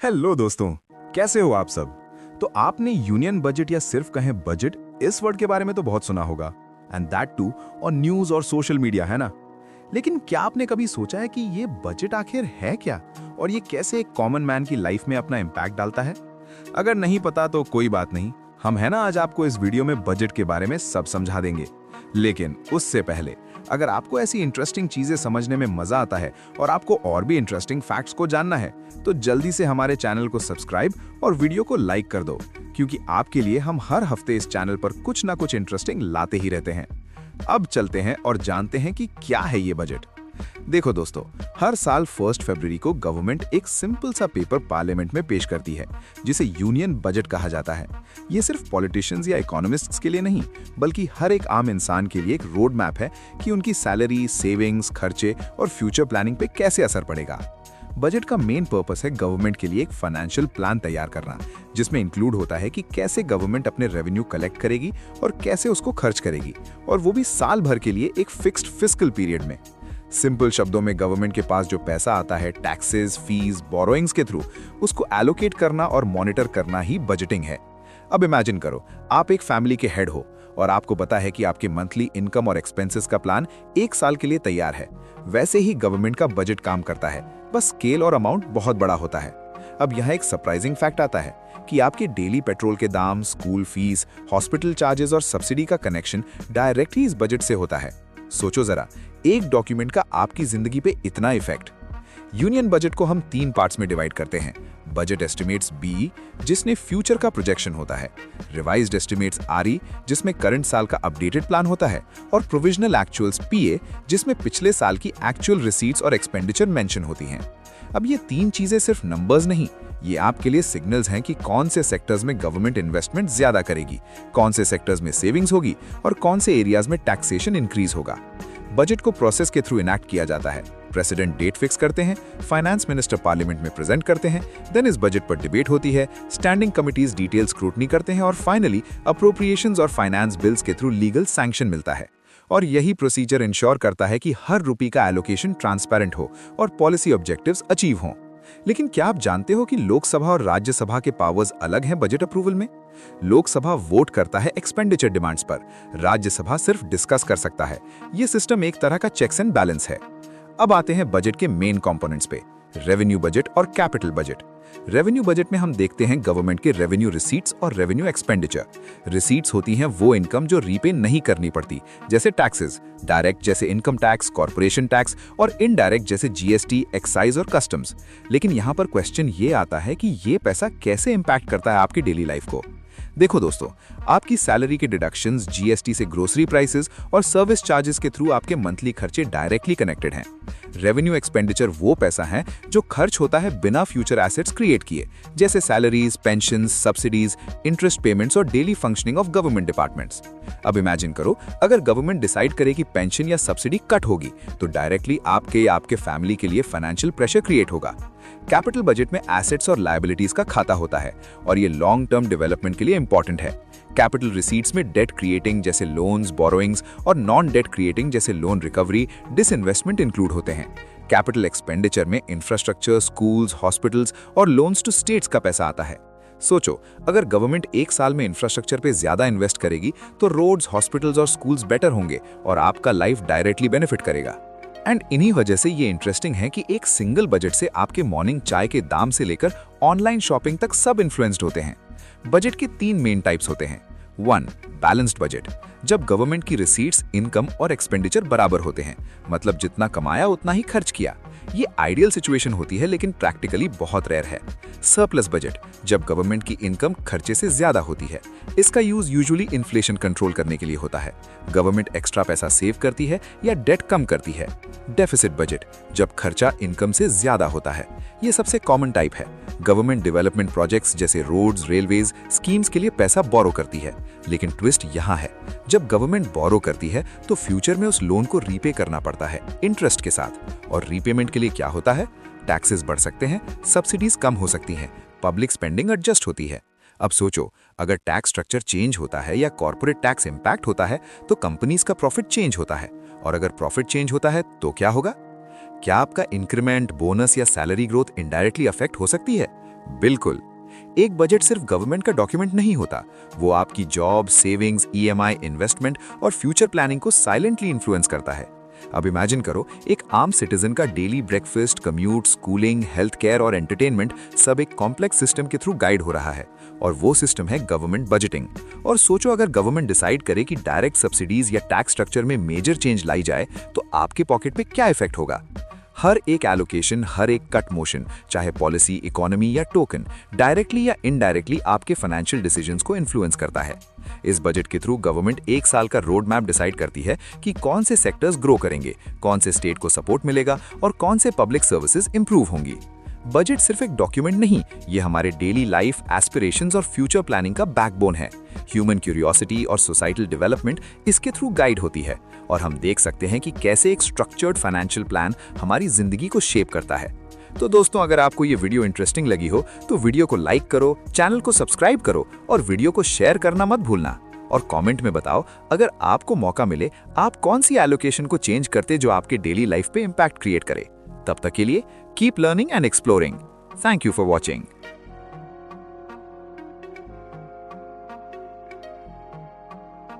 Hello दोस्तों, कैसे हो आप सब। तो आपने यूनियन बजट या सिर्फ कहें बजट इस वर्ड के बारे में तो बहुत सुना होगा, and that too on news और सोशल मीडिया, है ना। लेकिन क्या आपने कभी सोचा है कि ये बजट आखिर है क्या और ये कैसे एक कॉमन मैन की लाइफ में अपना इम्पैक्ट डालता है। अगर नहीं पता तो कोई बात नहीं, हम है ना आज आपको इस वीडियो में बजट के बारे में सब समझा देंगे। लेकिन उससे पहले अगर आपको ऐसी इंटरेस्टिंग चीजें समझने में मजा आता है और आपको और भी इंटरेस्टिंग फैक्ट्स को जानना है तो जल्दी से हमारे चैनल को सब्सक्राइब और वीडियो को लाइक कर दो, क्योंकि आपके लिए हम हर हफ्ते इस चैनल पर कुछ ना कुछ इंटरेस्टिंग लाते ही रहते हैं। अब चलते हैं और जानते हैं कि क्या है ये बजट। देखो दोस्तों, हर साल 1 फरवरी को गवर्नमेंट एक सिंपल सा पेपर पार्लियामेंट में पेश करती है जिसे यूनियन बजट कहा जाता है। ये सिर्फ पॉलिटिशियंस या इकोनॉमिस्ट्स के लिए नहीं, बल्कि हर एक आम इंसान के लिए एक रोड मैप है कि उनकी सैलरी, सेविंग्स, खर्चे और फ्यूचर प्लानिंग पे कैसे असर पड़ेगा। बजट का मेन पर्पस है गवर्नमेंट के लिए एक फाइनेंशियल प्लान तैयार करना, जिसमें इंक्लूड होता है कि कैसे गवर्नमेंट अपने रेवेन्यू कलेक्ट करेगी और कैसे उसको खर्च करेगी, और वो भी साल भर के लिए एक फिक्स्ड फिस्कल पीरियड में। सिंपल शब्दों में गवर्नमेंट के पास जो पैसा आता है टैक्सेस, फीस, बोरोइंग्स के थ्रू, उसको एलोकेट करना और मॉनिटर करना ही बजटिंग है। अब इमेजिन करो, आप एक फैमिली के हेड हो और आपको पता है कि आपके मंथली इनकम और एक्सपेंसेस का प्लान 1 साल के लिए तैयार है। वैसे ही गवर्नमेंट का बजट काम करता है, बस स्केल और अमाउंट बहुत बड़ा होता है। अब यहाँ एक सरप्राइजिंग फैक्ट आता है कि आपके डेली पेट्रोल के दाम, स्कूल फीस, हॉस्पिटल चार्जेस और सब्सिडी का कनेक्शन डायरेक्टली इस बजट से होता है। सोचो जरा, एक डॉक्यूमेंट का आपकी जिंदगी पे इतना इफेक्ट। यूनियन बजट को हम 3 पार्ट्स में डिवाइड करते हैं। बजट एस्टिमेट्स बी, जिसमें फ्यूचर का प्रोजेक्शन होता है, रिवाइज्ड एस्टिमेट्स आरई, जिसमें करंट साल का अपडेटेड प्लान होता है, और प्रोविजनल एक्चुअल्स पीए, जिसमें पिछले साल की एक्चुअल रिसीट्स और एक्सपेंडिचर मेंशन होती हैं। अब ये 3 चीजें सिर्फ नंबर्स नहीं, ये आपके लिए सिग्नल्स हैं कि कौन से सेक्टर्स में गवर्नमेंट इन्वेस्टमेंट ज्यादा करेगी, कौन से सेक्टर्स में सेविंग्स होगी और कौन से एरियाज में टैक्सेशन इंक्रीज होगा। बजट को प्रोसेस के थ्रू इनैक्ट किया जाता है। प्रेसिडेंट डेट फिक्स करते हैं, फाइनेंस मिनिस्टर पार्लियामेंट में प्रेजेंट करते हैं, देन इस बजट पर डिबेट होती है, स्टैंडिंग कमिटीज डिटेल स्क्रूटनी करते हैं और फाइनली अप्रोप्रिएशंस और फाइनेंस बिल्स के थ्रू लीगल सैंक्शन मिलता है। और यही प्रोसीजर इंश्योर करता है कि हर रुपये का एलोकेशन ट्रांसपेरेंट हो और पॉलिसी ऑब्जेक्टिव्स अचीव हों। लेकिन क्या आप जानते हो कि लोकसभा और राज्यसभा के पावर्स अलग हैं बजट अप्रूवल में? लोकसभा वोट करता है एक्सपेंडिचर डिमांड्स पर, राज्यसभा सिर्फ डिस्कस कर सकता है। ये सिस्टम एक तरह का चेक्स एंड बैलेंस है। अब आते हैं बजट के मेन कंपोनेंट्स पे, रेवेन्यू बजट और कैपिटल बजट। रेवेन्यू बजट में हम देखते हैं गवर्नमेंट के रेवेन्यू रिसीट्स और रेवेन्यू एक्सपेंडिचर। रिसीट्स होती हैं वो इनकम जो रीपे नहीं करनी पड़ती, जैसे टैक्सेस, डायरेक्ट जैसे इनकम टैक्स, कॉर्पोरेशन टैक्स, और इनडायरेक्ट जैसे जीएसटी, एक्साइज और कस्टम्स। लेकिन यहाँ पर क्वेश्चन ये आता है कि ये पैसा कैसे इंपैक्ट करता है आपकी डेली लाइफ को। देखो दोस्तों, आपकी सैलरी के डिडक्शंस, जीएसटी से ग्रोसरी प्राइसेस और सर्विस चार्जेस के थ्रू आपके मंथली खर्चे डायरेक्टली कनेक्टेड हैं। रेवेन्यू एक्सपेंडिचर वो पैसा है जो खर्च होता है बिना फ्यूचर एसेट्स क्रिएट किए, जैसे salaries, pension, subsidies, interest payments और daily functioning of government departments. अब इमेजिन करो, अगर गवर्नमेंट डिसाइड करे कि पेंशन या सब्सिडी कट होगी तो डायरेक्टली आपके या आपके फैमिली के लिए फाइनेंशियल प्रेशर क्रिएट होगा। कैपिटल बजट में एसेट्स और लायबिलिटीज का खाता होता है और ये लॉन्ग टर्म डेवलपमेंट के लिए इंपॉर्टेंट है। कैपिटल रिसीट्स में डेट क्रिएटिंग जैसे लोन्स, बोरोइंग्स और नॉन डेट क्रिएटिंग जैसे लोन रिकवरी, डिसइन्वेस्टमेंट इंक्लूड होते हैं। कैपिटल एक्सपेंडिचर में इंफ्रास्ट्रक्चर, स्कूल्स, हॉस्पिटल्स और लोन्स टू स्टेट्स का पैसा आता है। सोचो, अगर गवर्नमेंट 1 साल में इंफ्रास्ट्रक्चर पे ज्यादा इन्वेस्ट करेगी तो रोड्स, हॉस्पिटल्स और स्कूल्स बेटर होंगे और आपका लाइफ डायरेक्टली बेनिफिट करेगा। एंड इन्हीं वजह से ये इंटरेस्टिंग है कि एक सिंगल बजट से आपके मॉर्निंग चाय के दाम से लेकर ऑनलाइन शॉपिंग तक सब इन्फ्लुएंस्ड होते हैं। बजट के 3 मेन टाइप्स होते हैं। 1. बैलेंस्ड बजट, जब गवर्नमेंट की रिसीट्स, इनकम और एक्सपेंडिचर बराबर होते हैं, मतलब जितना कमाया उतना ही खर्च किया। ये आइडियल सिचुएशन होती है लेकिन प्रैक्टिकली बहुत रेयर है। सरप्लस बजट, जब गवर्नमेंट की इनकम खर्चे से ज्यादा होती है। इसका यूज यूजुअली इन्फ्लेशन कंट्रोल करने के लिए होता है। गवर्नमेंट एक्स्ट्रा पैसा सेव करती है या डेट कम करती है। डेफिसिट बजट, जब खर्चा इनकम से ज्यादा होता है। ये सबसे कॉमन टाइप है। गवर्नमेंट डेवलपमेंट प्रोजेक्ट्स जैसे रोड्स, रेलवेज, स्कीम्स के लिए पैसा बोरो करती है। लेकिन ट्विस्ट यहाँ है, जब गवर्नमेंट बोरो करती है तो फ्यूचर में उस लोन को रीपे करना पड़ता है इंटरेस्ट के साथ। और रीपेमेंट के लिए क्या होता है? टैक्सेस बढ़ सकते हैं, सब्सिडीज कम हो सकती हैं, पब्लिक स्पेंडिंग एडजस्ट होती है। अब सोचो, अगर टैक्स स्ट्रक्चर चेंज होता है या कॉर्पोरेट टैक्स इंपैक्ट होता है तो कंपनीज का प्रॉफिट चेंज होता है, और अगर प्रॉफिट चेंज होता है तो क्या होगा? क्या आपका इंक्रीमेंट, बोनस या सैलरी ग्रोथ इनडायरेक्टली अफेक्ट हो सकती है? बिल्कुल। एक बजट सिर्फ गवर्नमेंट का डॉक्यूमेंट नहीं होता, वो आपकी जॉब, सेविंग्स, ईएमआई, इन्वेस्टमेंट और फ्यूचर प्लानिंग को साइलेंटली इन्फ्लुएंस करता है। अब इमेजिन करो, एक आम सिटीजन का daily breakfast, commute, schooling, health care और एंटरटेनमेंट सब एक कॉम्प्लेक्स सिस्टम के थ्रू गाइड हो रहा है, और वो सिस्टम है गवर्नमेंट बजटिंग। और सोचो, अगर गवर्नमेंट डिसाइड करे कि डायरेक्ट सब्सिडीज या टैक्स स्ट्रक्चर में मेजर चेंज लाई जाए, तो आपके पॉकेट पे क्या इफेक्ट होगा? हर एक एलोकेशन, हर एक कट मोशन, चाहे पॉलिसी, इकोनॉमी या टोकन, डायरेक्टली या इनडायरेक्टली आपके फाइनेंशियल डिसीजंस को इन्फ्लुएंस करता है। इस बजट के थ्रू गवर्नमेंट एक साल का रोड मैप डिसाइड करती है कि कौन से सेक्टर्स ग्रो करेंगे, कौन से स्टेट को सपोर्ट मिलेगा और कौन से पब्लिक सर्विसेज इंप्रूव होंगी। बजट सिर्फ एक डॉक्यूमेंट नहीं, ये हमारे डेली लाइफ, एस्पिरेशंस और फ्यूचर प्लानिंग का बैकबोन है। ह्यूमन क्यूरियोसिटी और सोसाइटल डेवलपमेंट इसके थ्रू गाइड होती है, और हम देख सकते हैं कि कैसे एक स्ट्रक्चर्ड फाइनेंशियल प्लान हमारी जिंदगी को शेप करता है। तो दोस्तों, अगर आपको ये वीडियो इंटरेस्टिंग लगी हो तो वीडियो को लाइक करो, चैनल को सब्सक्राइब करो और वीडियो को शेयर करना मत भूलना। और कमेंट में बताओ, अगर आपको मौका मिले, आप कौन सी एलोकेशन को चेंज करते जो आपके डेली लाइफ पे इम्पैक्ट क्रिएट करे। तब तक के लिए keep learning and exploring. Thank you for watching.